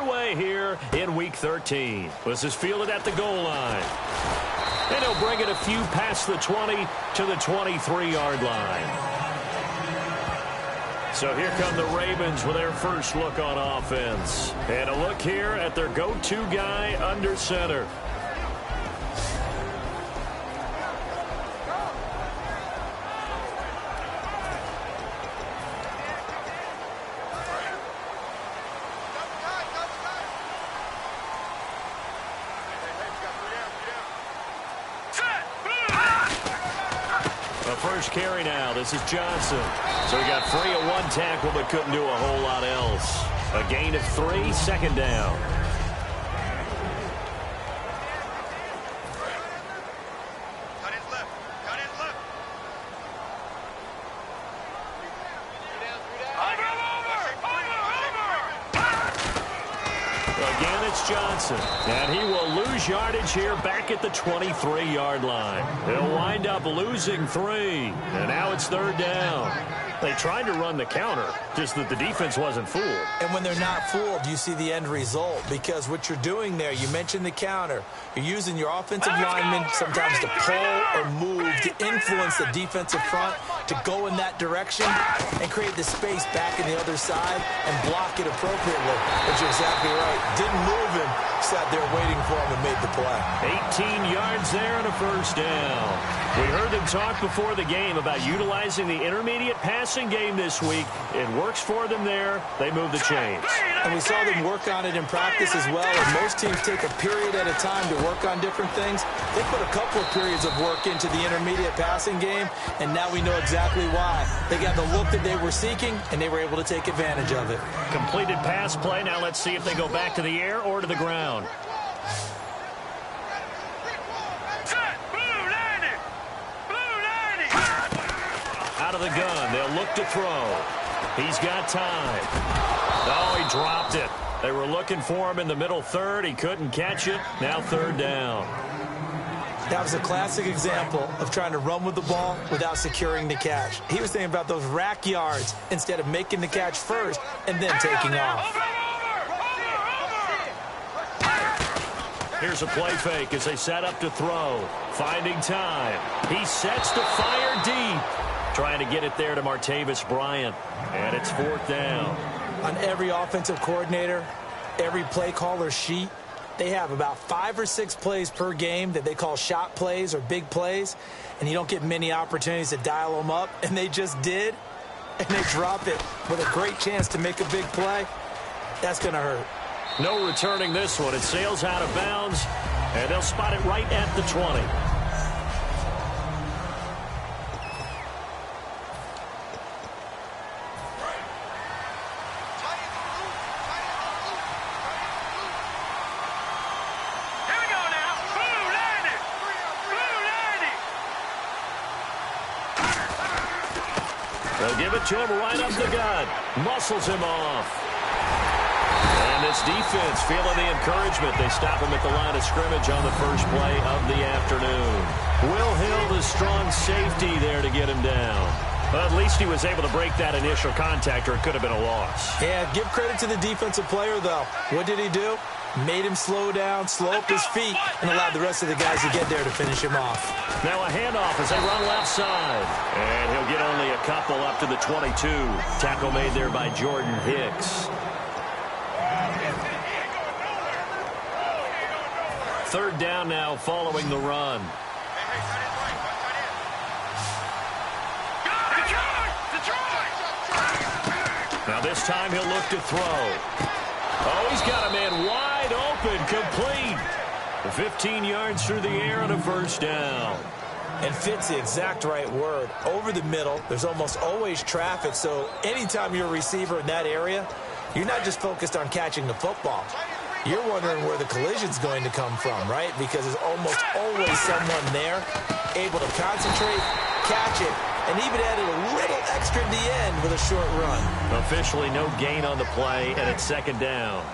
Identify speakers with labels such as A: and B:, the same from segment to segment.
A: underway here in Week 13. This is fielded at the goal line. And he'll bring it a few past the 20 to the 23-yard line. So here come the Ravens with their first look on offense. And a look here at their go-to guy under center. First carry now. This is Johnson. So he got free of one tackle but couldn't do a whole lot else. A gain of 3, second down. Again, it's Johnson. And he will lose yardage here back at the 23-yard line. He'll wind up losing 3. And now it's third down. They tried to run the counter, just that the defense wasn't fooled.
B: And when they're not fooled, you see the end result. Because what you're doing there, you mentioned the counter. You're using your offensive linemen sometimes to pull or move to influence the defensive front to go in that direction and create the space back in the other side and block it appropriately. But you're exactly right. Didn't move him, sat there waiting for him and made the play.
A: 18 yards there and a first down. We heard them talk before the game about utilizing the intermediate passing game this week. It works for them there. They move the chains.
B: And we saw them work on it in practice as well. And most teams take a period at a time to work on different things. They put a couple of periods of work into the intermediate passing game, and now we know exactly why. They got the look that they were seeking, and they were able to take advantage of it.
A: Completed pass play. Now let's see if they go back to the air or to the ground. Out of the gun, they'll look to throw. He's got time. Oh, he dropped it. They were looking for him in the middle third. He couldn't catch it. Now third down.
B: That was a classic example of trying to run with the ball without securing the catch. He was thinking about those rack yards instead of making the catch first and then taking off.
A: Here's a play fake as they set up to throw. Finding time. He sets to fire deep. Trying to get it there to Martavis Bryant. And it's fourth down.
B: On every offensive coordinator, every play caller sheet, they have about 5 or 6 plays per game that they call shot plays or big plays, and you don't get many opportunities to dial them up, and they just did, and they drop it with a great chance to make a big play. That's going to hurt.
A: No returning this one. It sails out of bounds, and they'll spot it right at the 20. They'll give it to him right up the gut. Muscles him off. And this defense feeling the encouragement. They stop him at the line of scrimmage on the first play of the afternoon. Will Hill, the strong safety there to get him down. Well, at least he was able to break that initial contact, or it could have been a loss.
B: Yeah, give credit to the defensive player, though. What did he do? Made him slow down, slow up his feet, and allowed the rest of the guys to get there to finish him off.
A: Now a handoff as they run left side. And he'll get only a couple up to the 22. Tackle made there by Jordan Hicks. Third down now following the run. Now this time he'll look to throw. Oh, he's got a man wide open, complete. 15 yards through the air and a first down.
B: And fit's the exact right word. Over the middle, there's almost always traffic, so anytime you're a receiver in that area, you're not just focused on catching the football. You're wondering where the collision's going to come from, right? Because there's almost always someone there able to concentrate, catch it, and even added a little extra at the end with a short run.
A: Officially no gain on the play, and it's second down.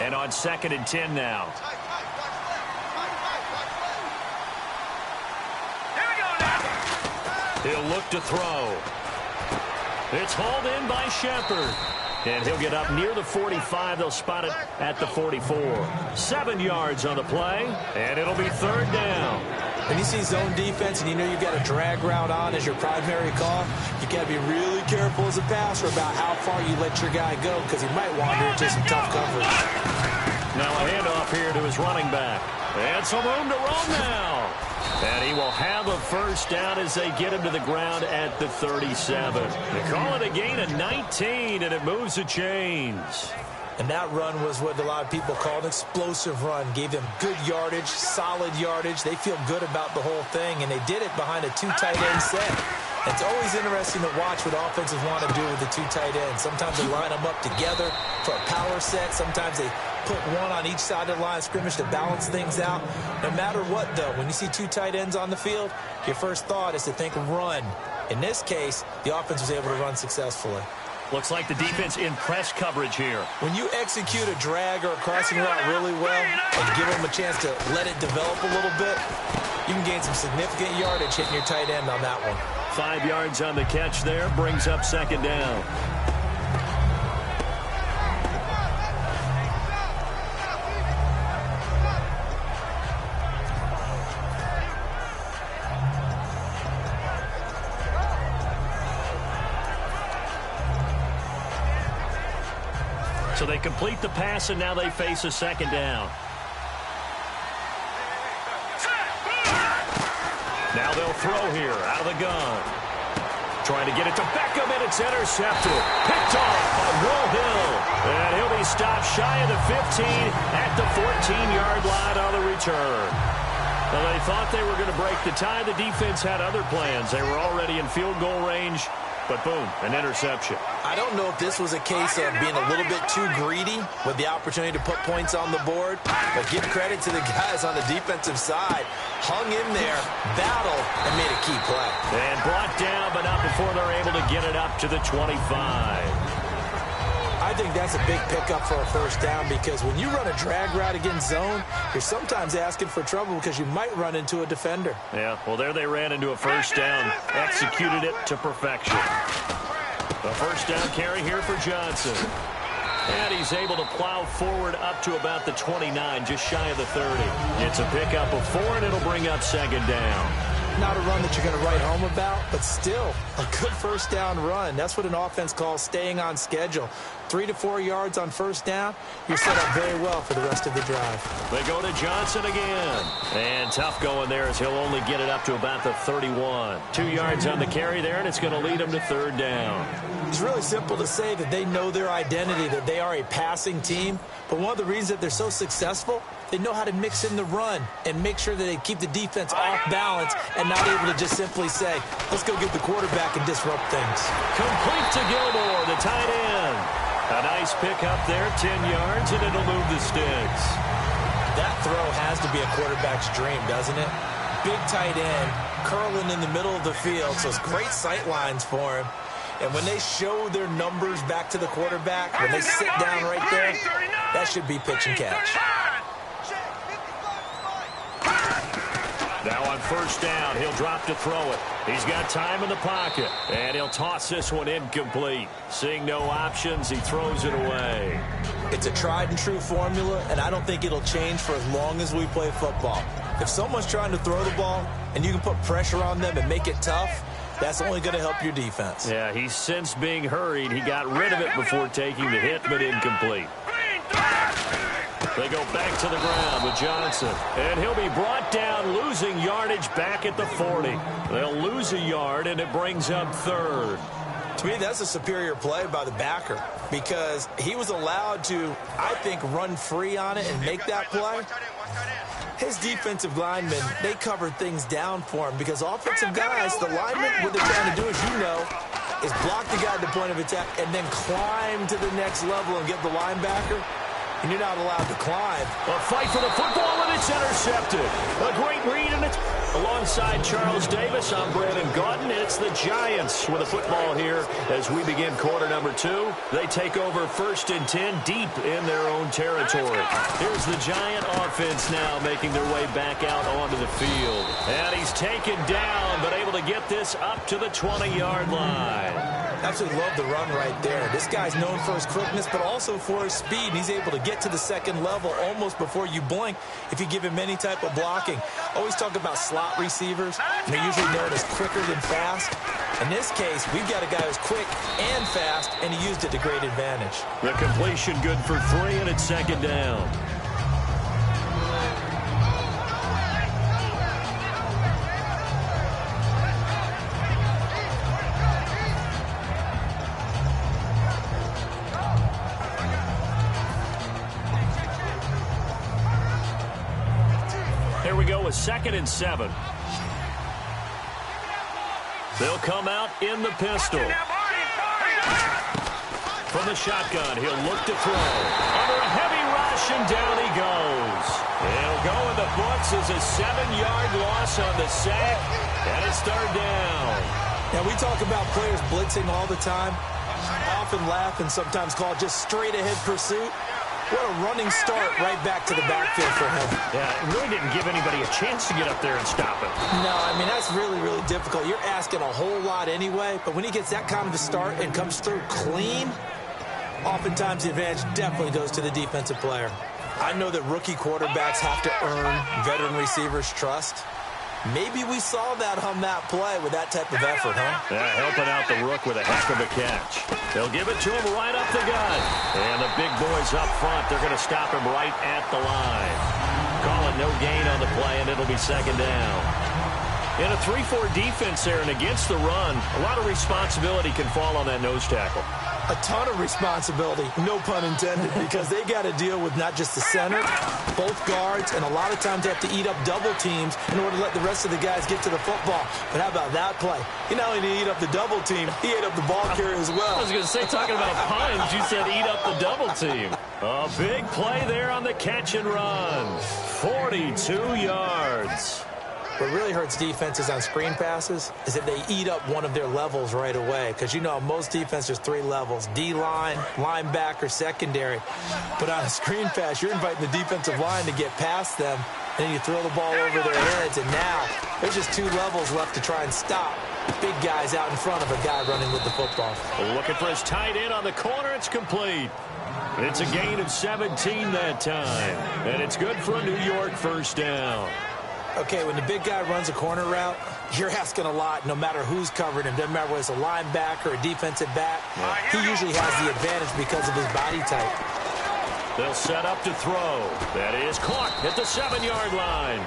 A: And on 2nd and 10 now. He'll look to throw. It's hauled in by Shepard. And he'll get up near the 45. They'll spot it at the 44. 7 yards on the play, and it'll be third down.
B: When you see zone defense and you know you've got a drag route on as your primary call, you got to be really careful as a passer about how far you let your guy go because he might wander into some tough coverage.
A: Now a handoff here to his running back. And some room to run now. And he will have a first down as they get him to the ground at the 37. They call it a gain of 19, and it moves the chains.
B: And that run was what a lot of people call an explosive run. Gave them good yardage, solid yardage. They feel good about the whole thing, and they did it behind a 2 tight end set. It's always interesting to watch what offenses want to do with the 2 tight ends. Sometimes they line them up together for a power set. Sometimes they put one on each side of the line of scrimmage to balance things out. No matter what, though, when you see 2 tight ends on the field, your first thought is to think run. In this case, the offense was able to run successfully.
A: Looks like the defense in press coverage here.
B: When you execute a drag or a crossing route really well and give them a chance to let it develop a little bit, you can gain some significant yardage hitting your tight end on that one.
A: 5 yards on the catch there, brings up second down. So they complete the pass, and now they face a second down. Now they'll throw here out of the gun. Trying to get it to Beckham, and it's intercepted. Picked off by Will Hill. And he'll be stopped shy of the 15 at the 14-yard line on the return. Well, they thought they were going to break the tie. The defense had other plans. They were already in field goal range. But boom, an interception.
B: I don't know if this was a case of being a little bit too greedy with the opportunity to put points on the board, but give credit to the guys on the defensive side. Hung in there, battled, and made a key play.
A: And brought down, but not before they're able to get it up to the 25.
B: I think that's a big pickup for a first down because when you run a drag route against zone, you're sometimes asking for trouble because you might run into a defender.
A: Yeah, well, there they ran into a first down, executed it to perfection. A first down carry here for Johnson. And he's able to plow forward up to about the 29, just shy of the 30. It's a pickup of 4, and it'll bring up second down.
B: Not a run that you're going to write home about, but still a good first down run. That's what an offense calls staying on schedule. 3 to 4 yards on first down, you're set up very well for the rest of the drive.
A: They go to Johnson again. And tough going there as he'll only get it up to about the 31. 2 yards on the carry there, and it's going to lead him to third down.
B: It's really simple to say that they know their identity, that they are a passing team. But one of the reasons that they're so successful, they know how to mix in the run and make sure that they keep the defense off balance and not able to just simply say, let's go get the quarterback and disrupt things.
A: Complete to Gilmore, the tight end. A nice pickup there, 10 yards, and it'll move the sticks.
B: That throw has to be a quarterback's dream, doesn't it? Big tight end, curling in the middle of the field, so it's great sight lines for him. And when they show their numbers back to the quarterback, when they sit down right there, that should be pitch and catch.
A: Now on first down, he'll drop to throw it. He's got time in the pocket, and he'll toss this one incomplete. Seeing no options, he throws it away.
B: It's a tried-and-true formula, and I don't think it'll change for as long as we play football. If someone's trying to throw the ball and you can put pressure on them and make it tough, that's only going to help your defense.
A: Yeah, he's since being hurried. He got rid of it before taking the hit, but incomplete. They go back to the ground with Johnson. And he'll be brought down, losing yardage back at the 40. They'll lose a yard, and it brings up third.
B: To me, that's a superior play by the backer because he was allowed to, I think, run free on it and make that play. His defensive linemen, they covered things down for him because offensive guys, the linemen, what they're trying to do, as you know, is block the guy at the point of attack and then climb to the next level and get the linebacker. And you're not allowed to climb.
A: A fight for the football, and it's intercepted. A great read, and it's alongside Charles Davis. I'm Brandon Gaudin. It's the Giants with the football here as we begin quarter number 2. They take over 1st and 10 deep in their own territory. Here's the Giant offense now making their way back out onto the field. And he's taken down, but able to get this up to the 20-yard line.
B: Absolutely love the run right there. This guy's known for his quickness, but also for his speed. He's able to get to the second level almost before you blink if you give him any type of blocking. Always talk about slot receivers, and they're usually known as quicker than fast. In this case, we've got a guy who's quick and fast, and he used it to great advantage.
A: The completion good for 3, and it's second down. Here we go with 2nd and 7. They'll come out in the pistol. From the shotgun, he'll look to throw. Under a heavy rush, and down he goes. He'll go in the books as a 7-yard loss on the sack, and it's 3rd down.
B: Now, we talk about players blitzing all the time. I often laugh and sometimes call it just straight-ahead pursuit. What a running start right back to the backfield for him.
A: Yeah, it really didn't give anybody a chance to get up there and stop it.
B: No, I mean, that's really, really difficult. You're asking a whole lot anyway, but when he gets that kind of a start and comes through clean, oftentimes the advantage definitely goes to the defensive player. I know that rookie quarterbacks have to earn veteran receivers' trust. Maybe we saw that on that play with that type of effort, huh?
A: Yeah, helping out the rook with a heck of a catch. They'll give it to him right up the gut. And the big boys up front, they're going to stop him right at the line. Call it no gain on the play, and it'll be 2nd down. In a 3-4 defense there and against the run, a lot of responsibility can fall on that nose tackle.
B: A ton of responsibility, no pun intended, because they got to deal with not just the center, both guards, and a lot of times they have to eat up double teams in order to let the rest of the guys get to the football. But how about that play? He not only did he eat up the double team, he ate up the ball carrier as well.
A: I was going to say, talking about puns, you said eat up the double team. A big play there on the catch and run. 42 yards.
B: What really hurts defenses on screen passes is if they eat up one of their levels right away. Because, you know, most defense, there's 3 levels. D-line, linebacker, secondary. But on a screen pass, you're inviting the defensive line to get past them. And then you throw the ball over their heads. And now there's just 2 levels left to try and stop big guys out in front of a guy running with the football.
A: Looking for his tight end on the corner. It's complete. It's a gain of 17 that time. And it's good for a New York 1st down.
B: Okay, when the big guy runs a corner route, you're asking a lot no matter who's covering him. Doesn't matter whether it's a linebacker or a defensive back. He usually has the advantage because of his body type.
A: They'll set up to throw. That is caught at the 7-yard line.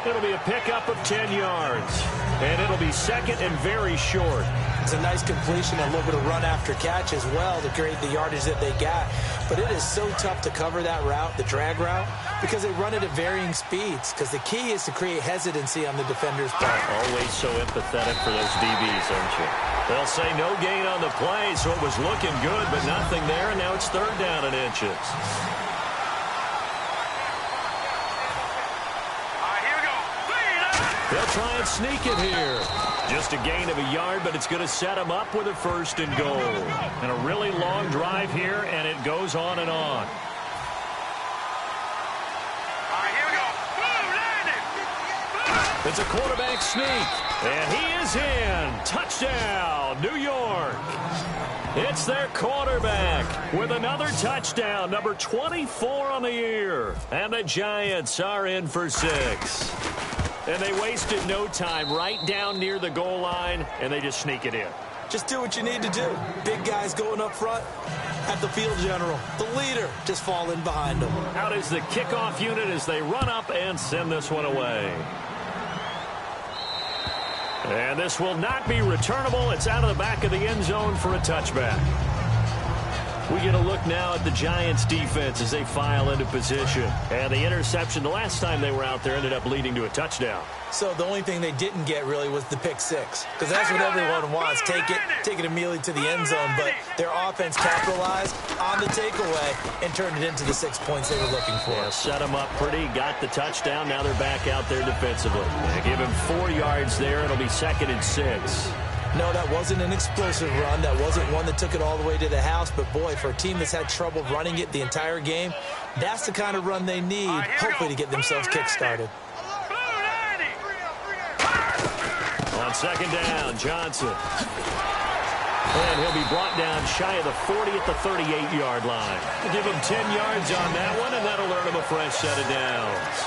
A: It'll be a pickup of 10 yards. And it'll be 2nd and very short.
B: It's a nice completion and a little bit of run after catch as well to create the yardage that they got. But it is so tough to cover that route, the drag route, because they run it at varying speeds. Because the key is to create hesitancy on the defender's part.
A: Always so empathetic for those DBs, aren't you? They'll say no gain on the play, so it was looking good, but nothing there, and now it's 3rd down and inches. They'll try and sneak it here. Just a gain of a yard, but it's going to set them up with a 1st and goal. And a really long drive here, and it goes on and on. It's a quarterback sneak, and he is in. Touchdown, New York. It's their quarterback with another touchdown, number 24 on the year. And the Giants are in for 6. And they wasted no time right down near the goal line, and they just sneak it in.
B: Just do what you need to do. Big guys going up front. At the field general, the leader, just fall in behind them.
A: Out is the kickoff unit as they run up and send this one away. And this will not be returnable. It's out of the back of the end zone for a touchback. We get a look now at the Giants' defense as they file into position. And the interception the last time they were out there ended up leading to a touchdown.
B: So the only thing they didn't get really was the pick 6. Because that's what everyone wants. Take it immediately to the end zone. But their offense capitalized on the takeaway and turned it into the 6 points they were looking for.
A: Yeah, set them up pretty, got the touchdown. Now they're back out there defensively. They give him 4 yards there. It'll be 2nd and 6.
B: No, that wasn't an explosive run. That wasn't one that took it all the way to the house. But, boy, for a team that's had trouble running it the entire game, that's the kind of run they need, hopefully, to get themselves kick-started. On
A: 2nd down, Johnson. And he'll be brought down shy of the 40 at the 38-yard line. We'll give him 10 yards on that one, and that'll earn him a fresh set of downs.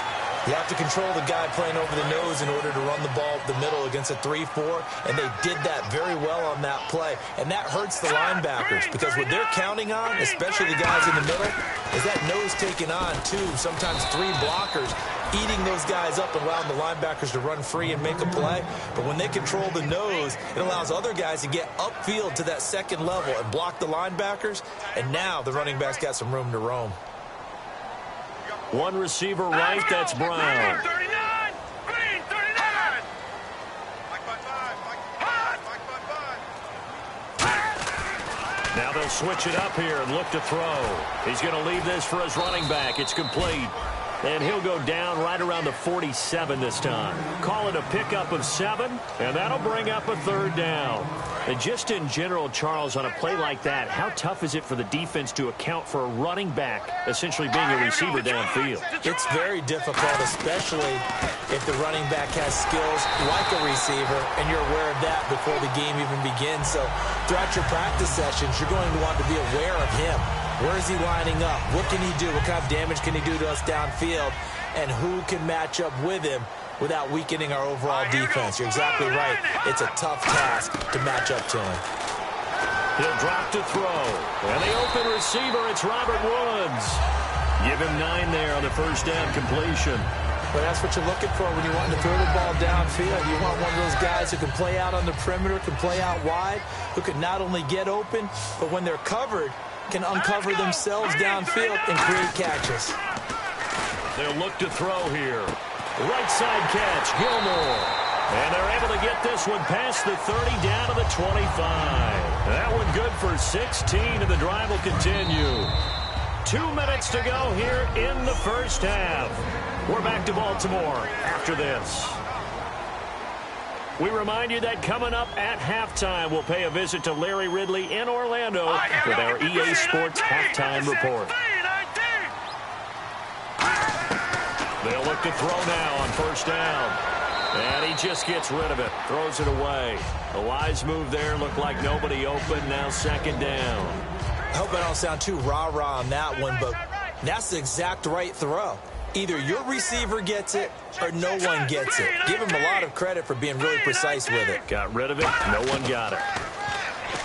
B: You have to control the guy playing over the nose in order to run the ball up the middle against a 3-4, and they did that very well on that play. And that hurts the linebackers because what they're counting on, especially the guys in the middle, is that nose taking on 2, sometimes 3 blockers, eating those guys up and allowing the linebackers to run free and make a play. But when they control the nose, it allows other guys to get upfield to that second level and block the linebackers, and now the running back's got some room to roam.
A: One receiver right, that's Brown.
C: 39! Green, 39!
A: Now they'll switch it up here and look to throw. He's going to leave this for his running back. It's complete. And he'll go down right around the 47 this time. Call it a pickup of 7, and that'll bring up a 3rd down. And just in general, Charles, on a play like that, how tough is it for the defense to account for a running back essentially being a receiver downfield?
B: It's very difficult, especially if the running back has skills like a receiver, and you're aware of that before the game even begins. So throughout your practice sessions, you're going to want to be aware of him. Where is he lining up? What can he do? What kind of damage can he do to us downfield? And who can match up with him without weakening our overall defense? You're exactly right. It's a tough task to match up to him.
A: He'll drop to throw. And the open receiver, it's Robert Woods. Give him 9 there on the first down completion.
B: But that's what you're looking for when you want to throw the ball downfield. You want one of those guys who can play out on the perimeter, can play out wide, who can not only get open, but when they're covered, can uncover themselves downfield and create catches.
A: They'll look to throw here. Right side catch, Gilmore. And they're able to get this one past the 30 down to the 25. That one good for 16, and the drive will continue. 2 minutes to go here in the first half. We're back to Baltimore after this. We remind you that coming up at halftime, we'll pay a visit to Larry Ridley in Orlando with our EA Sports Halftime Report. They'll look to throw now on first down. And he just gets rid of it, throws it away. A wise move there, looked like nobody open, now 2nd down.
B: I hope I don't sound too rah-rah on that one, but that's the exact right throw. Either your receiver gets it or no one gets it. Give him a lot of credit for being really precise with it.
A: Got rid of it. No one got it.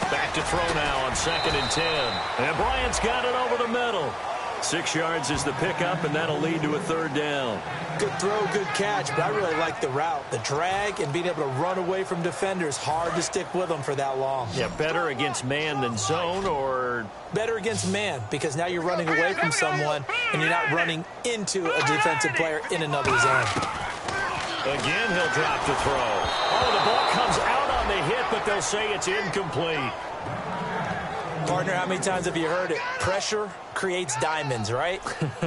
A: Back to throw now on 2nd and 10. And Bryant's got it over the middle. 6 yards is the pickup, and that'll lead to a 3rd down.
B: Good throw, good catch, but I really like the route. The drag and being able to run away from defenders. Hard to stick with them for that long.
A: Yeah, better against man than zone, or?
B: Better against man, because now you're running away from someone and you're not running into a defensive player in another zone.
A: Again, he'll drop to throw. Oh, the ball comes out on the hit, but they'll say it's incomplete.
B: Partner, how many times have you heard it? Pressure creates diamonds, right?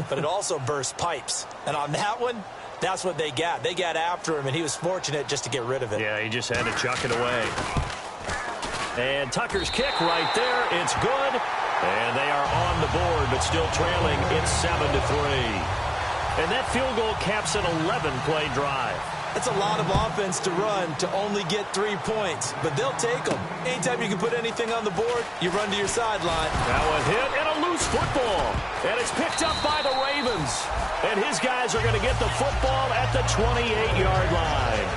B: But it also bursts pipes. And on that one, that's what they got. They got after him, and he was fortunate just to get rid of it.
A: Yeah, he just had to chuck it away. And Tucker's kick right there. It's good. And they are on the board, but still trailing. It's 7-3. And that field goal caps an 11-play drive.
B: That's a lot of offense to run to only get 3 points, but they'll take them. Anytime you can put anything on the board, you run to your sideline.
A: Now a hit and a loose football. And it's picked up by the Ravens. And his guys are going to get the football at the 28-yard line.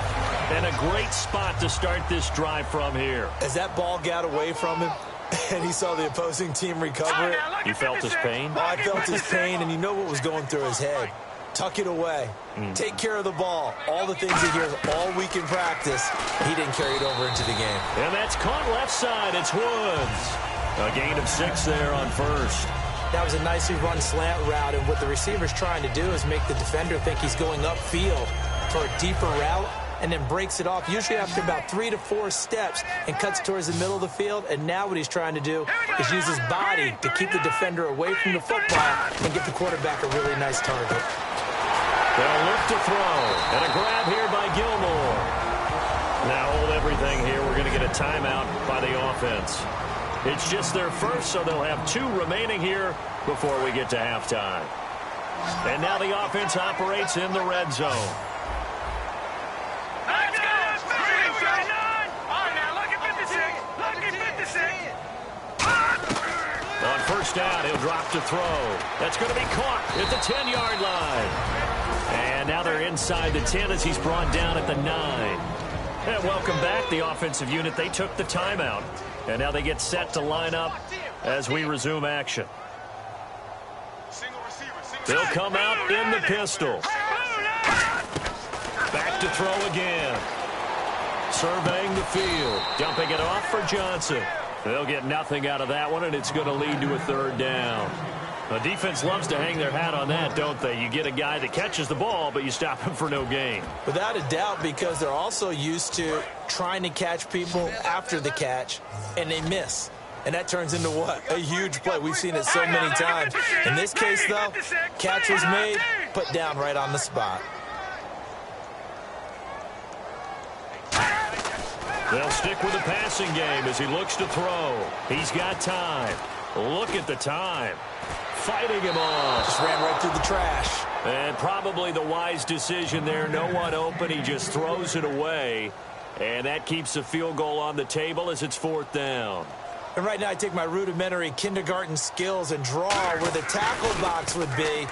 A: And a great spot to start this drive from here.
B: As that ball got away from him, and he saw the opposing team recover it.
A: You felt his pain?
B: Oh, I felt his pain, and you know what was going through his head. Tuck it away. Take care of the ball. All the things he hears all week in practice, he didn't carry it over into the game.
A: And that's caught left side. It's Woods. A gain of 6 there on first.
B: That was a nicely run slant route, and what the receiver's trying to do is make the defender think he's going upfield for a deeper route, and then breaks it off, usually after about 3 to 4 steps, and cuts towards the middle of the field. And now what he's trying to do is use his body to keep the defender away from the football and give the quarterback a really nice target.
A: They'll look to throw. And a grab here by Gilmore. Now hold everything here. We're going to get a timeout by the offense. It's just their first, so they'll have 2 remaining here before we get to halftime. And now the offense operates in the red zone.
C: Let's go! 39! All right, now look at 56. Look at 56.
A: first down. He'll drop to throw. That's going to be caught at the 10-yard line. And now they're inside the 10 as he's brought down at the 9. And welcome back, the offensive unit. They took the timeout. And now they get set to line up as we resume action. They'll come out in the pistol. Back to throw again. Surveying the field. Dumping it off for Johnson. They'll get nothing out of that one, and it's going to lead to a third down. The defense loves to hang their hat on that, don't they? You get a guy that catches the ball, but you stop him for no gain.
B: Without a doubt, because they're also used to trying to catch people after the catch, and they miss. And that turns into what? A huge play. We've seen it so many times. In this case, though, catch was made, put down right on the spot.
A: They'll stick with the passing game as he looks to throw. He's got time. Look at the time. Fighting him off.
B: Just ran right through the trash.
A: And probably the wise decision there. No one open. He just throws it away. And that keeps the field goal on the table as it's fourth down.
B: And right now I take my rudimentary kindergarten skills and draw where the tackle box would be,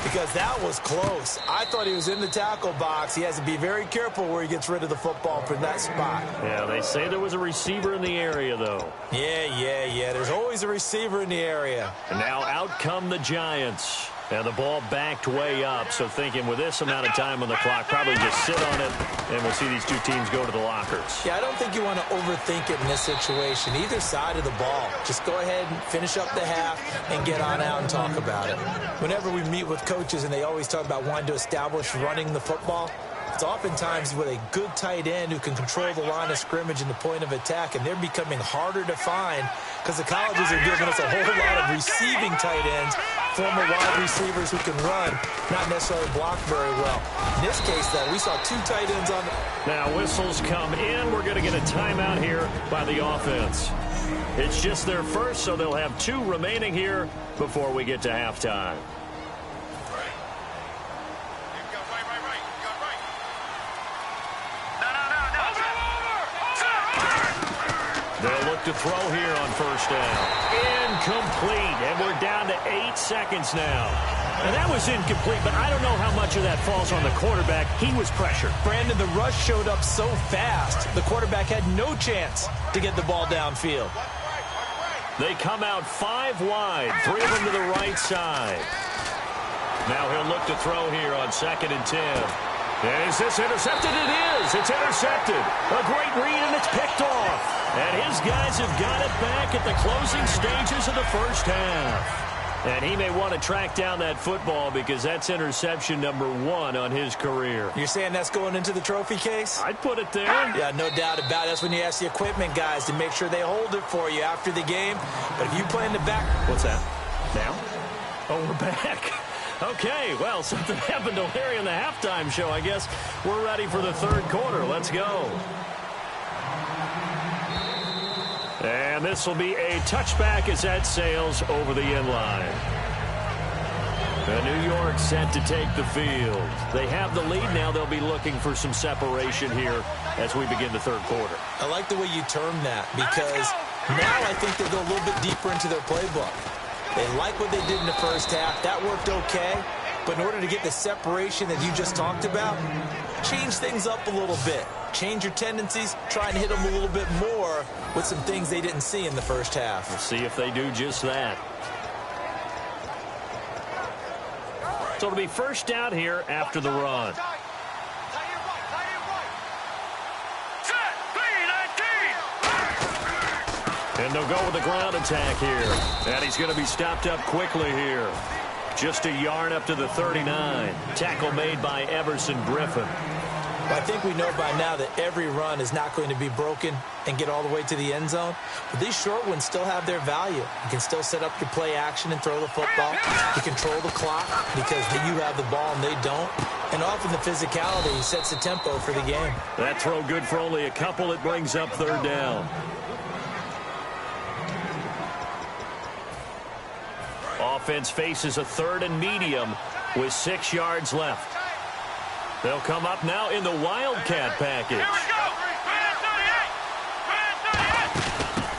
B: because that was close. I thought he was in the tackle box. He has to be very careful where he gets rid of the football from that spot.
A: Yeah, they say there was a receiver in the area, though.
B: Yeah. There's always a receiver in the area.
A: And now out come the Giants. And the ball backed way up, so thinking with this amount of time on the clock, probably just sit on it, and we'll see these two teams go to the lockers.
B: Yeah, I don't think you want to overthink it in this situation. Either side of the ball. Just go ahead and finish up the half and get on out and talk about it. Whenever we meet with coaches and they always talk about wanting to establish running the football, it's oftentimes with a good tight end who can control the line of scrimmage and the point of attack, and they're becoming harder to find because the colleges are giving us a whole lot of receiving tight ends, former wide receivers who can run, not necessarily block very well. In this case, though, we saw two tight ends on the...
A: Now whistles come in. We're going to get a timeout here by the offense. It's just their first, so they'll have two remaining here before we get to halftime. They'll look to throw here on first down. Incomplete, and we're down to 8 seconds now. And that was incomplete, but I don't know how much of that falls on the quarterback. He was pressured.
B: Brandon, the rush showed up so fast, the quarterback had no chance to get the ball downfield.
A: They come out 5 wide, 3 of them to the right side. Now he'll look to throw here on 2nd and 10. And is this intercepted? It is. It's intercepted. A great read, and it's picked off. And his guys have got it back at the closing stages of the first half. And he may want to track down that football because that's interception number 1 on his career.
B: You're saying that's going into the trophy case?
A: I'd put it there.
B: Yeah, no doubt about it. That's when you ask the equipment guys to make sure they hold it for you after the game. But if you play in the back...
A: What's that? Now? Oh, we're back. Okay, well, something happened to Larry in the halftime show. I guess we're ready for the third quarter. Let's go. And this will be a touchback as that sails over the end line. New York set to take the field. They have the lead now. They'll be looking for some separation here as we begin the third quarter.
B: I like the way you term that because now I think they'll go a little bit deeper into their playbook. They like what they did in the first half. That worked okay. But in order to get the separation that you just talked about, change things up a little bit. Change your tendencies. Try and hit them a little bit more with some things they didn't see in the first half.
A: We'll see if they do just that. So it'll be first down here after the run. And they'll go with the ground attack here. And he's going to be stopped up quickly here. Just a yard up to the 39. Tackle made by Everson Griffin.
B: Well, I think we know by now that every run is not going to be broken and get all the way to the end zone. But these short ones still have their value. You can still set up your play action and throw the football. You control the clock because you have the ball and they don't. And often the physicality sets the tempo for the game.
A: That throw good for only a couple. It brings up third down. Offense faces a 3rd and medium with 6 yards left. They'll come up now in the Wildcat package.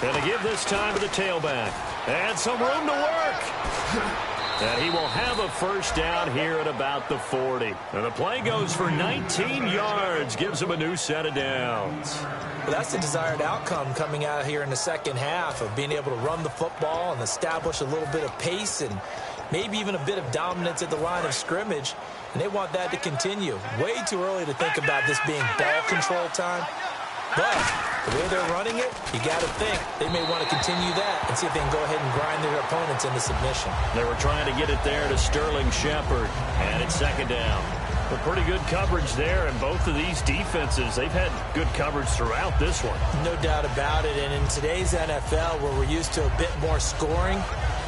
A: And to give this time to the tailback. And some room to work. And he will have a first down here at about the 40. And the play goes for 19 yards. Gives him a new set of downs.
B: Well, that's the desired outcome coming out here in the second half of being able to run the football and establish a little bit of pace and maybe even a bit of dominance at the line of scrimmage. And they want that to continue. Way too early to think about this being ball control time. But the way they're running it, you got to think they may want to continue that and see if they can go ahead and grind their opponents into submission.
A: They were trying to get it there to Sterling Shepard, and it's second down. But pretty good coverage there, and both of these defenses, they've had good coverage throughout this one.
B: No doubt about it, and in today's NFL where we're used to a bit more scoring,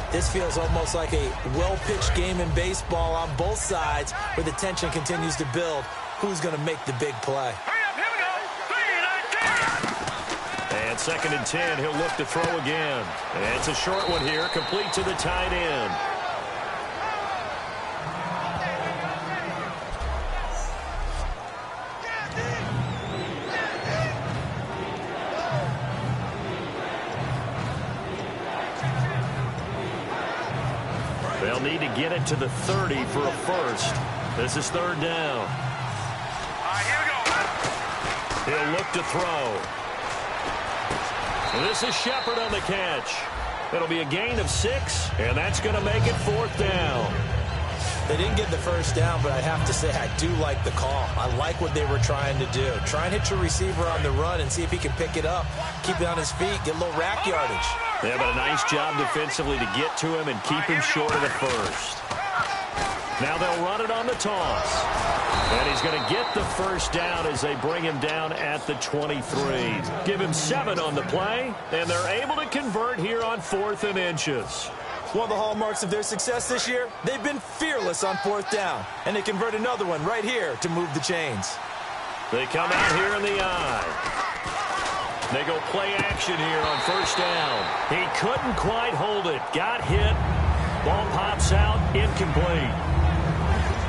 B: this feels almost like a well-pitched game in baseball on both sides where the tension continues to build. Who's going to make the big play?
A: And second and 10, he'll look to throw again. And it's a short one here, complete to the tight end. They'll need to get it to the 30 for a first. This is third down. He'll look to throw. This is Shepard on the catch. It'll be a gain of 6, and that's going to make it fourth down.
B: They didn't get the first down, but I have to say I do like the call. I like what they were trying to do. Try and hit your receiver on the run and see if he can pick it up. Keep it on his feet, get a little rack yardage.
A: Yeah, but a nice job defensively to get to him and keep him short of the first. Now they'll run it on the toss. And he's going to get the first down as they bring him down at the 23. Give him 7 on the play, and they're able to convert here on 4th and inches.
B: One of the hallmarks of their success this year, they've been fearless on 4th down. And they convert another one right here to move the chains.
A: They come out here in the eye. They go play action here on first down. He couldn't quite hold it. Got hit. Ball pops out. Incomplete.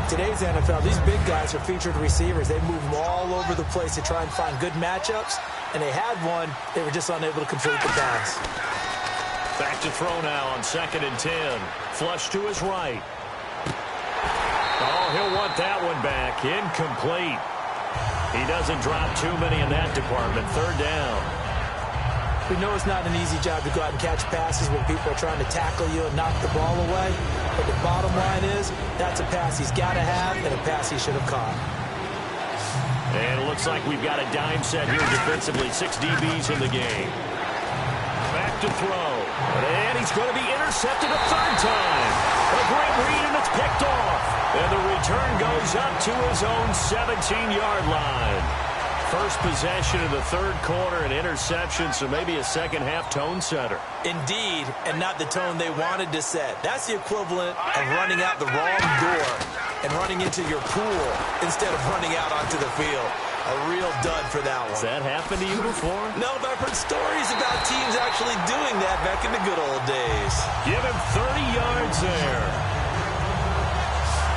B: Today's NFL, these big guys are featured receivers. They move them all over the place to try and find good matchups. And they had one. They were just unable to complete the pass.
A: Back to throw now on second and 10. Flush to his right. Oh, he'll want that one back. Incomplete. He doesn't drop too many in that department. Third down.
B: We know it's not an easy job to go out and catch passes when people are trying to tackle you and knock the ball away. But the bottom line is, that's a pass he's got to have and a pass he should have caught.
A: And it looks like we've got a dime set here defensively. 6 DBs in the game. Back to throw. And he's going to be intercepted a third time. A great read, and it's picked off. And the return goes up to his own 17-yard line. First possession of the third quarter, an interception, so maybe a second-half tone setter.
B: Indeed, and not the tone they wanted to set. That's the equivalent of running out the wrong door and running into your pool instead of running out onto the field. A real dud for that one.
A: Has that happened to you before?
B: No, but I've heard stories about teams actually doing that back in the good old days.
A: Give him 30 yards there.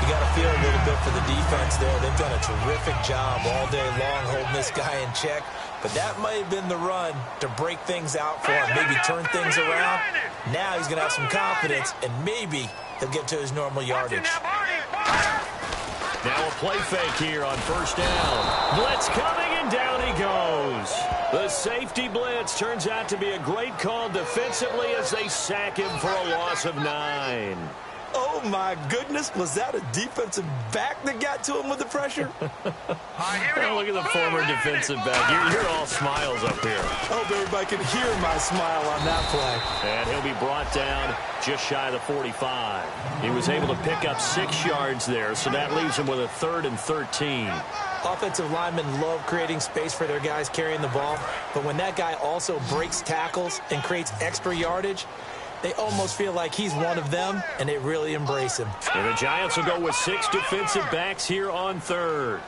B: You got to feel a little bit for the defense there. They've done a terrific job all day long holding this guy in check. But that might have been the run to break things out for him, maybe turn things around. Now he's going to have some confidence, and maybe he'll get to his normal yardage.
A: Now a play fake here on first down. Blitz coming, and down he goes. The safety blitz turns out to be a great call defensively as they sack him for a loss of 9.
B: Oh, my goodness. Was that a defensive back that got to him with the pressure?
A: Oh, look at the former defensive back. You're all smiles up here.
B: I hope everybody can hear my smile on that play.
A: And he'll be brought down just shy of the 45. He was able to pick up 6 yards there, so that leaves him with a 3rd and 13.
B: Offensive linemen love creating space for their guys carrying the ball, but when that guy also breaks tackles and creates extra yardage, they almost feel like he's one of them, and they really embrace him.
A: And the Giants will go with 6 defensive backs here on third.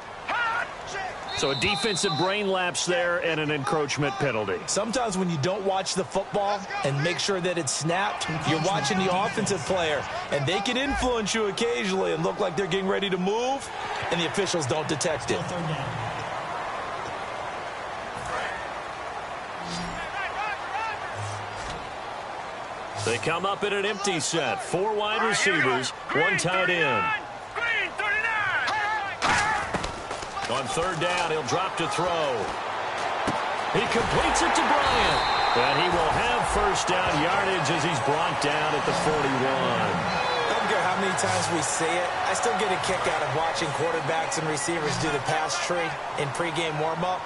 A: So a defensive brain lapse there and an encroachment penalty.
B: Sometimes when you don't watch the football and make sure that it's snapped, you're watching the offensive player, and they can influence you occasionally and look like they're getting ready to move, and the officials don't detect it.
A: They come up in an empty set. 4 wide receivers, 1 tight end.
C: Green 39.
A: On third down, he'll drop to throw. He completes it to Bryant. And he will have first down yardage as he's brought down at the 41.
B: I don't care how many times we say it, I still get a kick out of watching quarterbacks and receivers do the pass tree in pregame warm-up.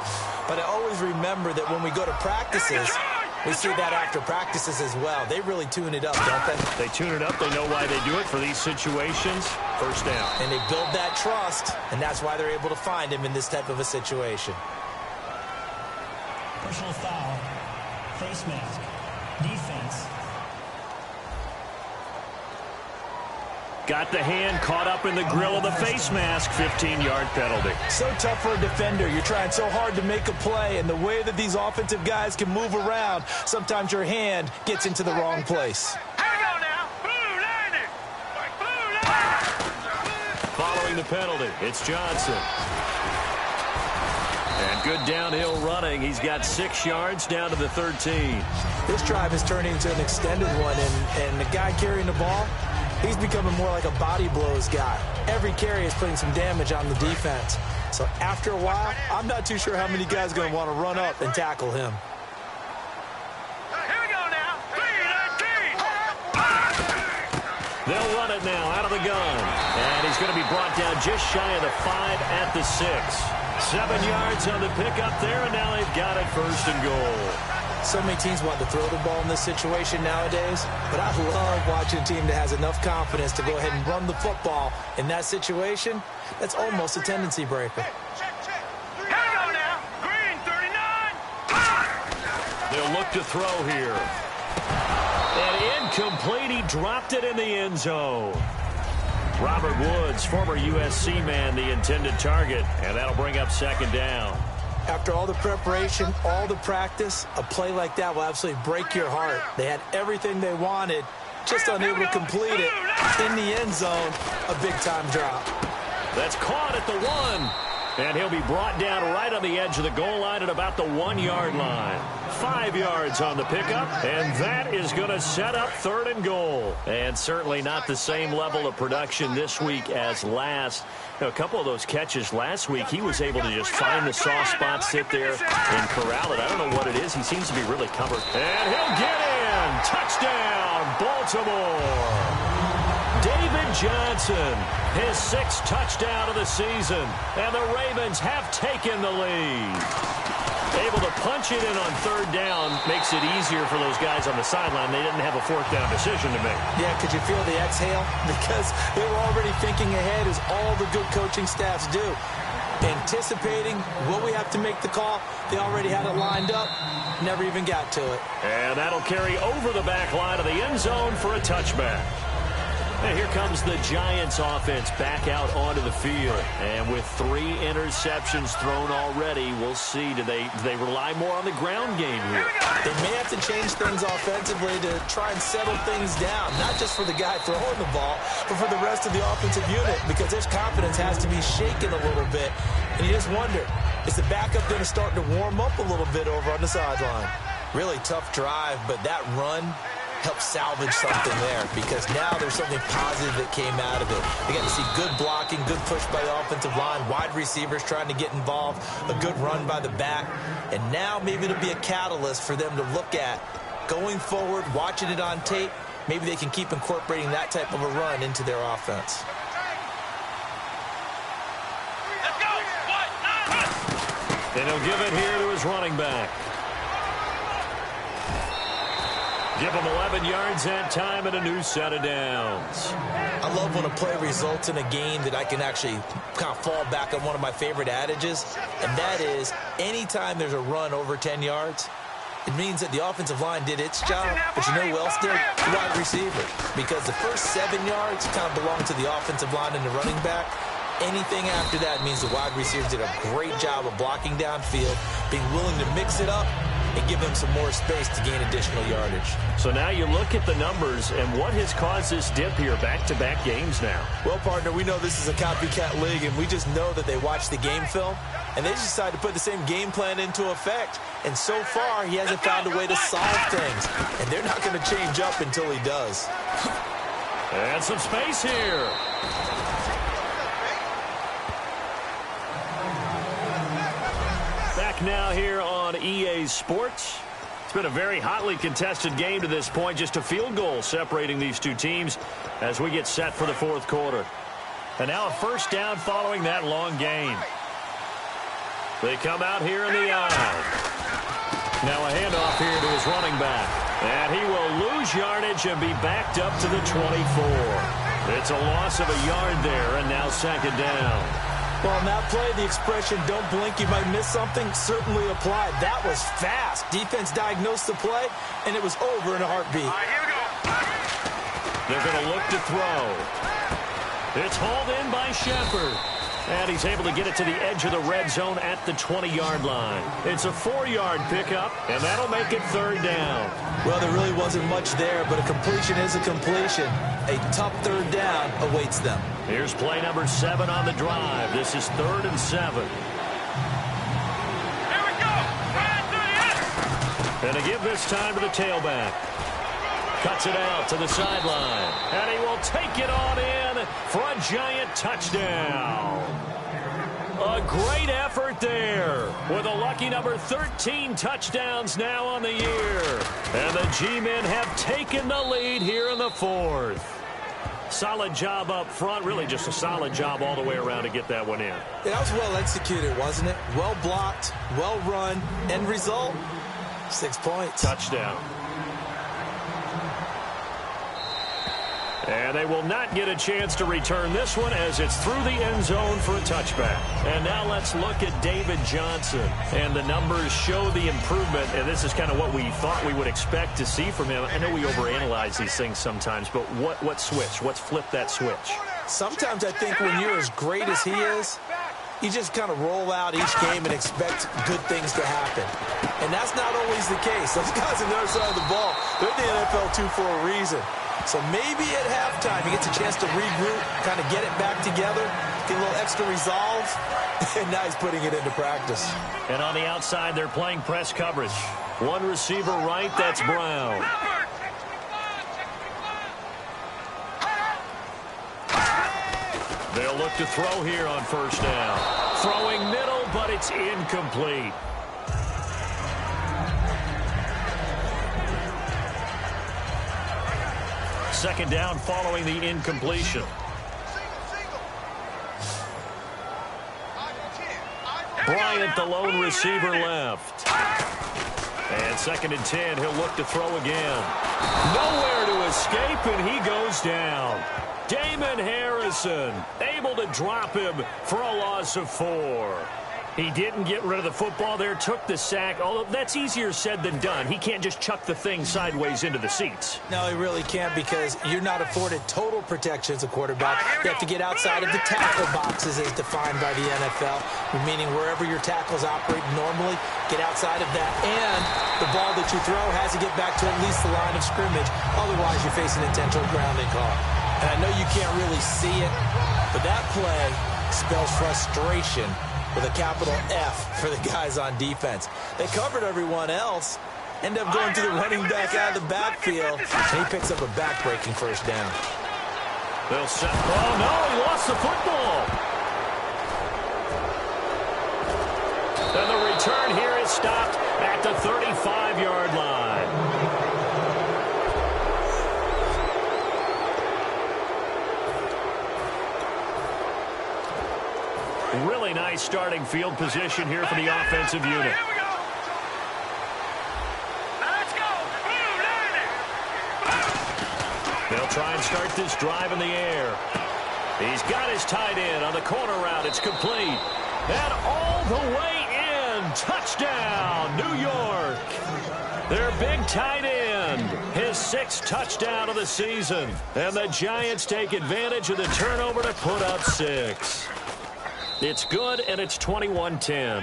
B: But I always remember that when we go to practices, we see that after practices as well. They really tune it up, don't they?
A: They tune it up. They know why they do it for these situations. First down.
B: And they build that trust, and that's why they're able to find him in this type of a situation.
D: Personal foul. Face mask. Defense.
A: Got the hand caught up in the grill of the face mask. 15-yard penalty.
B: So tough for a defender. You're trying so hard to make a play, and the way that these offensive guys can move around, sometimes your hand gets into the wrong place.
C: Hang on now. Blue line it. Blue line.
A: Following the penalty, it's Johnson. And good downhill running. He's got 6 yards down to the 13.
B: This drive has turned into an extended one, and the guy carrying the ball, he's becoming more like a body blows guy. Every carry is putting some damage on the defense. So after a while, I'm not too sure how many guys are going to want to run up and tackle him.
C: Here we go now. 3-19.
A: They'll run it now out of the gun. And he's going to be brought down just shy of the 5 at the 6. 7 yards on the pickup there, and now they've got it first and goal.
B: So many teams want to throw the ball in this situation nowadays, but I love watching a team that has enough confidence to go ahead and run the football. In that situation, that's almost a tendency breaker.
C: Hang on now. Green 39.
A: They'll look to throw here. And incomplete. He dropped it in the end zone. Robert Woods, former USC man, the intended target, and that'll bring up second down.
B: After all the preparation, all the practice, a play like that will absolutely break your heart. They had everything they wanted, just unable to complete it. In the end zone, a big-time drop.
A: That's caught at the 1. And he'll be brought down right on the edge of the goal line at about the 1-yard line. 5 yards on the pickup, and that is going to set up third and goal. And certainly not the same level of production this week as last. A couple of those catches last week, he was able to just find the soft spot, sit there, and corral it. I don't know what it is. He seems to be really covered. And he'll get in. Touchdown, Baltimore. David Johnson, his 6th touchdown of the season, and the Ravens have taken the lead. Able to punch it in on third down makes it easier for those guys on the sideline. They didn't have a 4th down decision to make.
B: Yeah, could you feel the exhale? Because they were already thinking ahead, as all the good coaching staffs do. Anticipating what we have to make the call. They already had it lined up. Never even got to it.
A: And that'll carry over the back line of the end zone for a touchback. And here comes the Giants offense back out onto the field. And with 3 interceptions thrown already, we'll see. Do they rely more on the ground game here?
B: They may have to change things offensively to try and settle things down. Not just for the guy throwing the ball, but for the rest of the offensive unit. Because their confidence has to be shaken a little bit. And you just wonder, is the backup going to start to warm up a little bit over on the sideline? Really tough drive, but that run help salvage something there, because now there's something positive that came out of it. They got to see good blocking, good push by the offensive line, wide receivers trying to get involved, a good run by the back, and now maybe it'll be a catalyst for them to look at going forward, watching it on tape. Maybe they can keep incorporating that type of a run into their offense.
C: Let's go.
A: And he'll give it here to his running back. Give him 11 yards that time and a new set of downs.
B: I love when a play results in a game that I can actually kind of fall back on one of my favorite adages, and that is anytime there's a run over 10 yards, it means that the offensive line did its job, but you know who else did? The wide receiver. Because the first 7 yards kind of belong to the offensive line and the running back. Anything after that means the wide receivers did a great job of blocking downfield, being willing to mix it up, and give them some more space to gain additional yardage.
A: So now you look at the numbers and what has caused this dip here, back-to-back games now.
B: Well, partner, we know this is a copycat league, and we just know that they watch the game film, and they just decided to put the same game plan into effect. And so far, he hasn't found a way to solve things, and they're not going to change up until he does.
A: And some space here. Back now here on EA Sports. It's been a very hotly contested game to this point. Just a field goal separating these two teams as we get set for the fourth quarter. And now a first down following that long gain. They come out here in the eye. Now a handoff here to his running back. And he will lose yardage and be backed up to the 24. It's a loss of a yard there, and now second down.
B: Well, on that play, the expression, don't blink, you might miss something, certainly applied. That was fast. Defense diagnosed the play, and it was over in a heartbeat.
C: All right, here we go.
A: They're going to look to throw. It's hauled in by Shepard. And he's able to get it to the edge of the red zone at the 20-yard line. It's a 4-yard pickup, and that'll make it third down.
B: Well, there really wasn't much there, but a completion is a completion. A tough third down awaits them.
A: Here's play number 7 on the drive. This is 3rd and 7.
C: Here we go. Right to the end.
A: And to give this time to the tailback. Cuts it out to the sideline. And he will take it on in for a giant touchdown. A great effort there with a lucky number 13 touchdowns now on the year. And the G-men have taken the lead here in the fourth. Solid job up front. Really just a solid job all the way around to get that one in.
B: That was well executed, wasn't it? Well blocked, well run. End result, 6 points.
A: Touchdown. And they will not get a chance to return this one as it's through the end zone for a touchback. And now let's look at David Johnson. And the numbers show the improvement, and this is kind of what we thought we would expect to see from him. I know we overanalyze these things sometimes, but what switch? What's flipped that switch?
B: Sometimes I think when you're as great as he is, you just kind of roll out each game and expect good things to happen. And that's not always the case. Those guys on the other side of the ball, they're in the NFL too for a reason. So maybe at halftime he gets a chance to regroup, kind of get it back together, get a little extra resolve, and now he's putting it into practice.
A: And on the outside, they're playing press coverage. One receiver right, that's Brown. They'll look to throw here on first down. Throwing middle, but it's incomplete. Second down following the incompletion. Bryant, the lone receiver, left. And 2nd and 10, he'll look to throw again. Nowhere to escape, and he goes down. Damon Harrison able to drop him for a loss of 4. He didn't get rid of the football there, took the sack, although that's easier said than done. He can't just chuck the thing sideways into the seats.
B: No, he really can't because you're not afforded total protection as a quarterback. You have to get outside of the tackle boxes as defined by the NFL, meaning wherever your tackles operate normally, get outside of that. And the ball that you throw has to get back to at least the line of scrimmage. Otherwise, you're facing intentional grounding call. And I know you can't really see it, but that play spells frustration with a capital F for the guys on defense. They covered everyone else, end up going to the running back out of the backfield, and he picks up a back-breaking first down.
A: They'll set. Oh, no, he lost the football. And the return here is stopped at the 35-yard line. Really nice starting field position here for the offensive unit.
C: Here we go. Let's go.
A: They'll try and start this drive in the air. He's got his tight end on the corner route. It's complete. And all the way in. Touchdown, New York. Their big tight end. His 6th touchdown of the season. And the Giants take advantage of the turnover to put up 6. It's good, and it's 21-10.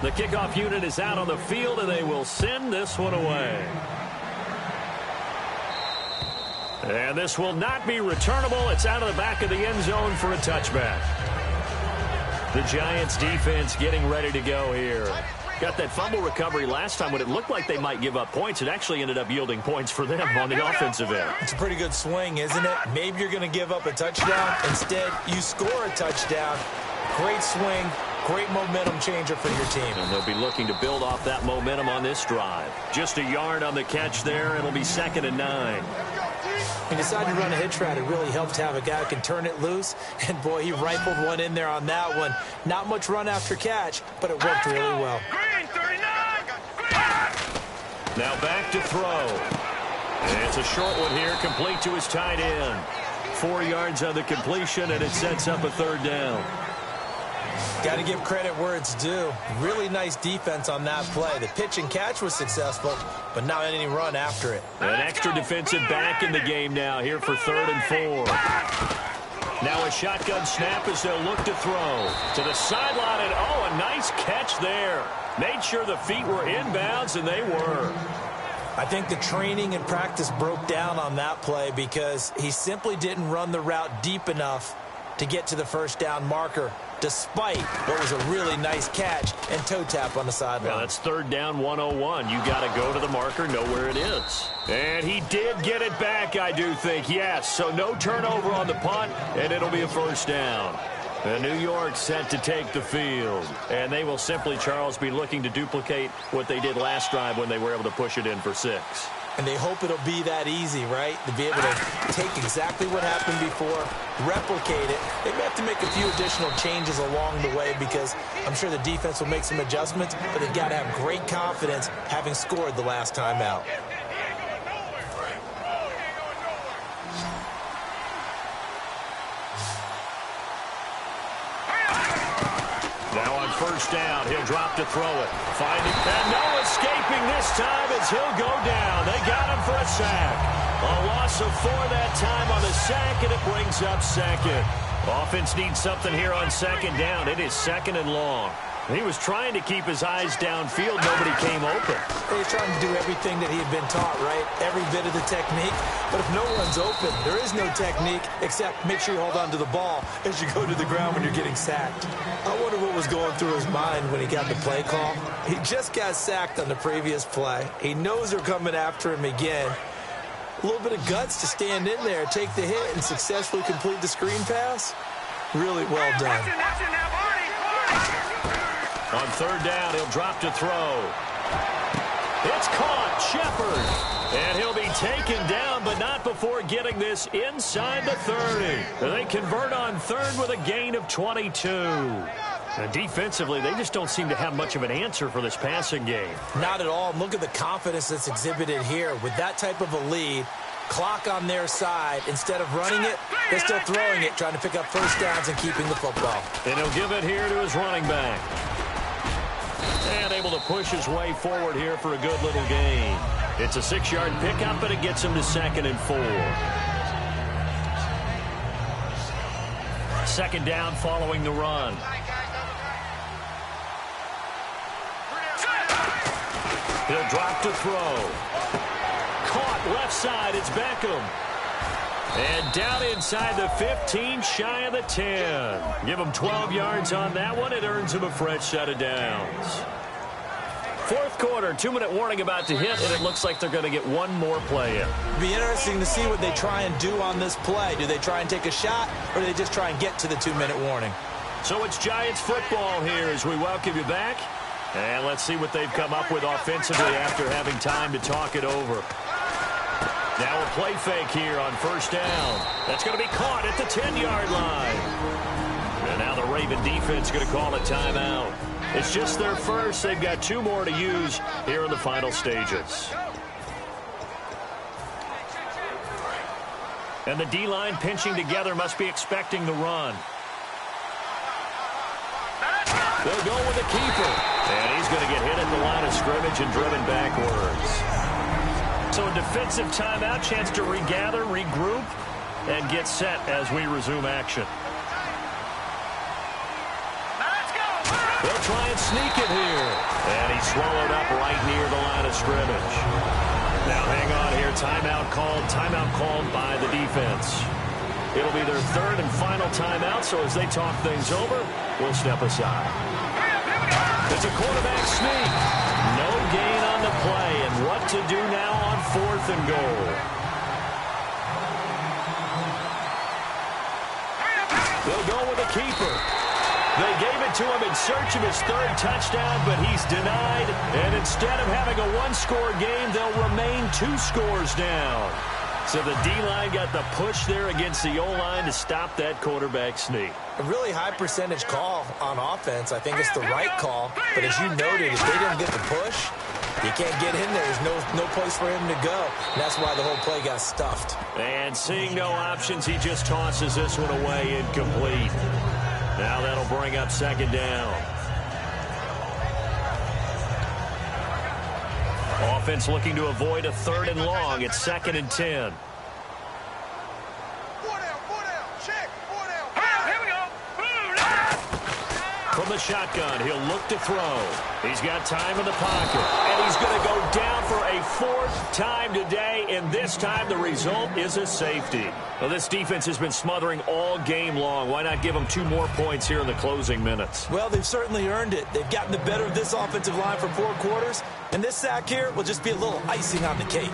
A: The kickoff unit is out on the field, and they will send this one away. And this will not be returnable. It's out of the back of the end zone for a touchback. The Giants defense getting ready to go here. Got that fumble recovery last time when it looked like they might give up points. It actually ended up yielding points for them on the offensive end.
B: It's a pretty good swing, isn't it? Maybe you're going to give up a touchdown. Instead, you score a touchdown. Great swing, great momentum changer for your team.
A: And they'll be looking to build off that momentum on this drive. Just a yard on the catch there. It'll be 2nd and 9.
B: He decided to run a hitch route. It really helped to have a guy who can turn it loose. And, boy, he rifled one in there on that one. Not much run after catch, but it worked really well.
C: Green, 39.
A: Now back to throw. And it's a short one here, complete to his tight end. 4 yards on the completion, and it sets up a 3rd down.
B: Got to give credit where it's due. Really nice defense on that play. The pitch and catch was successful, but not any run after it.
A: An extra defensive back in the game now here for 3rd and 4. Now a shotgun snap as they'll look to throw. To the sideline, and oh, a nice catch there. Made sure the feet were inbounds, and they were.
B: I think the training and practice broke down on that play because he simply didn't run the route deep enough to get to the 1st down marker, despite what was a really nice catch and toe tap on the sideline.
A: Now that's 3rd down 101. You got to go to the marker, know where it is. And he did get it back, I do think, yes. So no turnover on the punt, and it'll be a 1st down. And New York set to take the field. And they will simply, Charles, be looking to duplicate what they did last drive when they were able to push it in for 6.
B: And they hope it'll be that easy, right? To be able to take exactly what happened before, replicate it. They may have to make a few additional changes along the way because I'm sure the defense will make some adjustments, but they've got to have great confidence having scored the last time out.
A: Now on 1st down, he'll drop to throw it. Finding, and no escaping this time as he'll go down. They got him for a sack. A loss of 4 that time on the sack, and it brings up 2nd. Offense needs something here on 2nd down. It is 2nd and long. He was trying to keep his eyes downfield. Nobody came open.
B: He was trying to do everything that he had been taught, right? Every bit of the technique. But if no one's open, there is no technique except make sure you hold on to the ball as you go to the ground when you're getting sacked. I wonder what was going through his mind when he got the play call. He just got sacked on the previous play. He knows they're coming after him again. A little bit of guts to stand in there, take the hit, and successfully complete the screen pass. Really well done.
A: On 3rd down, he'll drop to throw. It's caught, Shepard. And he'll be taken down, but not before getting this inside the 30. They convert on 3rd with a gain of 22. And defensively, they just don't seem to have much of an answer for this passing game.
B: Not at all. Look at the confidence that's exhibited here. With that type of a lead, clock on their side, instead of running it, they're still throwing it, trying to pick up 1st downs and keeping the football.
A: And he'll give it here to his running back. And able to push his way forward here for a good little gain. It's a 6-yard pickup, but it gets him to 2nd and 4. 2nd down following the run. He'll drop to throw. Caught left side. It's Beckham. And down inside the 15, shy of the 10. Give him 12 yards on that one. It earns him a fresh set of downs. 4th quarter, 2-minute warning about to hit, and it looks like they're going to get one more play in.
B: It'll be interesting to see what they try and do on this play. Do they try and take a shot, or do they just try and get to the 2-minute warning?
A: So it's Giants football here as we welcome you back. And let's see what they've come up with offensively after having time to talk it over. Now a play fake here on 1st down. That's going to be caught at the 10-yard line. And now the Raven defense going to call a timeout. It's just their first. They've got 2 more to use here in the final stages. And the D-line pinching together, must be expecting the run. They'll go with a keeper. And he's going to get hit at the line of scrimmage and driven backwards. So a defensive timeout, chance to regather, regroup, and get set as we resume action. They'll try and sneak it here. And he's swallowed up right near the line of scrimmage. Now hang on here. Timeout called by the defense. It'll be their third and final timeout, so as they talk things over, we'll step aside. It's a quarterback sneak. No gain on the play, and what to do now on 4th and goal. They'll go with a keeper. They gave it to him in search of his third touchdown, but he's denied. And instead of having a one-score game, they'll remain 2 scores down. So the D-line got the push there against the O-line to stop that quarterback sneak.
B: A really high percentage call on offense. I think it's the right call. But as you noted, if they didn't get the push, you can't get in there. There's no place for him to go. And that's why the whole play got stuffed.
A: And seeing no options, he just tosses this one away incomplete. Now that'll bring up 2nd down. Offense looking to avoid a 3rd and long. It's 2nd and 10. From the shotgun, he'll look to throw. He's got time in the pocket. And he's going to go down for a 4th time today. And this time the result is a safety. Well, this defense has been smothering all game long. Why not give them 2 more points here in the closing minutes?
B: Well, they've certainly earned it. They've gotten the better of this offensive line for 4 quarters. And this sack here will just be a little icing on the cake.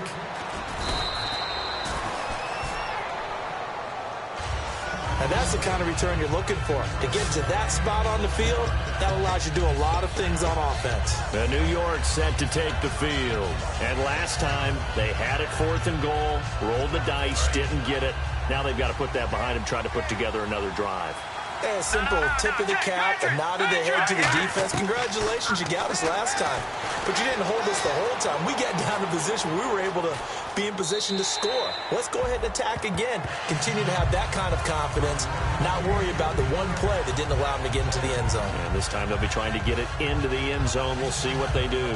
B: And that's the kind of return you're looking for. To get to that spot on the field, that allows you to do a lot of things on offense.
A: The New York set to take the field. And last time, they had it 4th and goal, rolled the dice, didn't get it. Now they've got to put that behind them, try to put together another drive.
B: A simple tip of the cap, a nod of the head to the defense. Congratulations, you got us last time. But you didn't hold us the whole time. We got down to position. We were able to be in position to score. Let's go ahead and attack again. Continue to have that kind of confidence. Not worry about the one play that didn't allow them to get into the end zone.
A: And this time they'll be trying to get it into the end zone. We'll see what they do.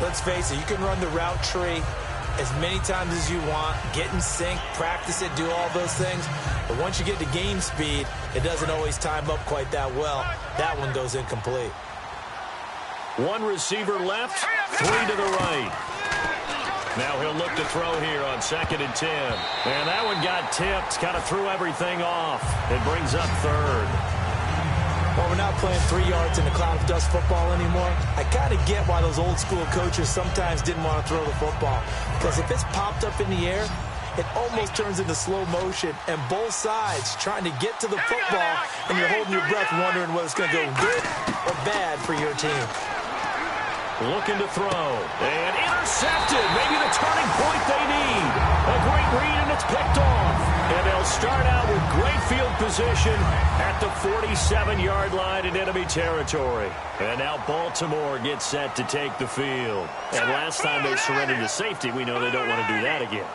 B: Let's face it, you can run the route tree as many times as you want, get in sync, practice it, do all those things. But once you get to game speed, it doesn't always time up quite that well. That one goes incomplete.
A: 1 receiver left, 3 to the right. Now he'll look to throw here on 2nd and 10. And that one got tipped, kind of threw everything off. It brings up 3rd.
B: Well, we're not playing 3 yards in a cloud of dust football anymore. I kind of get why those old school coaches sometimes didn't want to throw the football. Because if it's popped up in the air, it almost turns into slow motion. And both sides trying to get to the football, and you're holding your breath wondering whether it's going to go good or bad for your team.
A: Looking to throw. And intercepted. Maybe the turning point they need. A great read, and it's picked off. And they'll start out with great field position at the 47-yard line in enemy territory. And now Baltimore gets set to take the field. And last time they surrendered to safety, we know they don't want to do that again.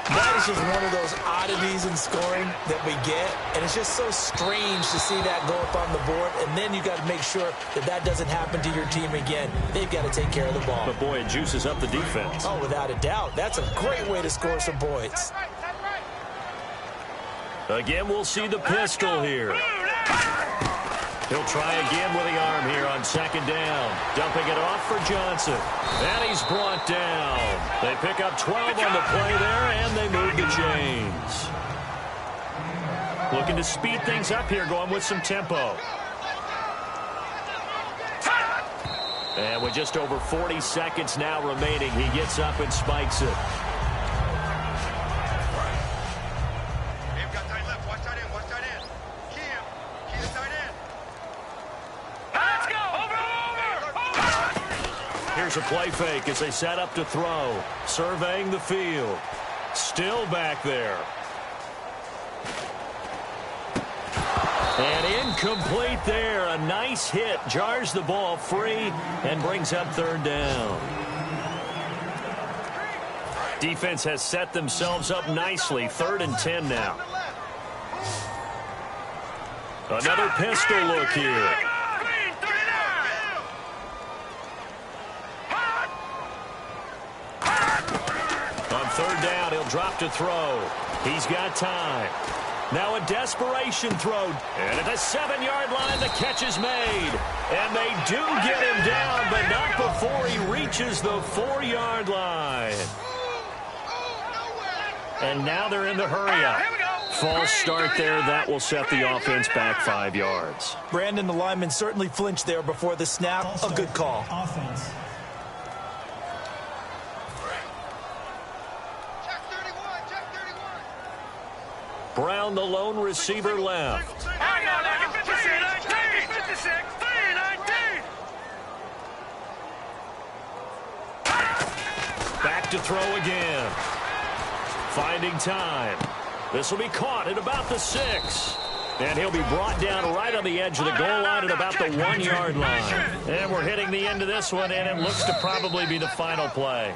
B: That is just one of those oddities in scoring that we get, and it's just so strange to see that go up on the board, and then you got to make sure that that doesn't happen to your team again. They've got to take care of the ball.
A: But boy, it juices up the defense.
B: Oh, without a doubt. That's a great way to score some points.
A: Again, we'll see the pistol here. He'll try again with the arm here on 2nd down. Dumping it off for Johnson. And he's brought down. They pick up 12 on the play there, and they move the chains. Looking to speed things up here, going with some tempo. And with just over 40 seconds now remaining, he gets up and spikes it. Here's a play fake as they set up to throw. Surveying the field. Still back there. And incomplete there. A nice hit. Jars the ball free and brings up 3rd down. Defense has set themselves up nicely. 3rd and 10 now. Another pistol look here. On 3rd down, he'll drop to throw. He's got time. Now a desperation throw. And at the 7-yard line, the catch is made. And they do get him down, but not before he reaches the 4-yard line. And now they're in the hurry-up. False start there. That will set the offense back 5 yards.
B: Brandon, the lineman certainly flinched there before the snap. A good call.
D: Offense.
A: Brown, the lone receiver, left.
C: Hang on, 56, 319.
A: Back to throw again. Finding time. This will be caught at about the 6. And he'll be brought down right on the edge of the goal line at about the 1-yard line. And we're hitting the end of this one, and it looks to probably be the final play.